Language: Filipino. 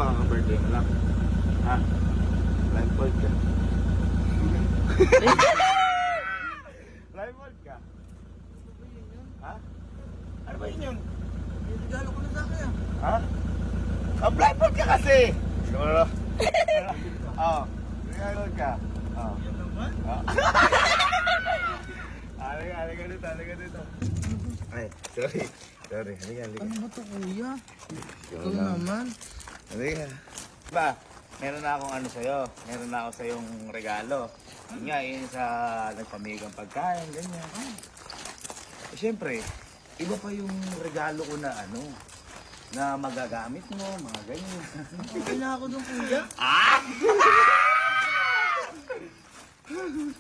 baka ka-birthday mo lang? Ha? Live board ka? Live board ka? Ha? Ano ba yun? Regalo ko na sa akin ah. Ha? Live board ka kasi! Siguro. Oo. Live board ka. Oo. Yan naman. Halika dito. Ay, sorry. Halika. Ano ba ito kuya? Ito lang. naman. Halika. Ba, meron na akong ano sa'yo. Meron na ako sa'yong regalo. Yun nga, yun sa nagpamigang pagkain, ganyan. Eh, siyempre, iba pa yung regalo ko na ano, na magagamit mo, mga ganyan. Okay na ako dun kuya.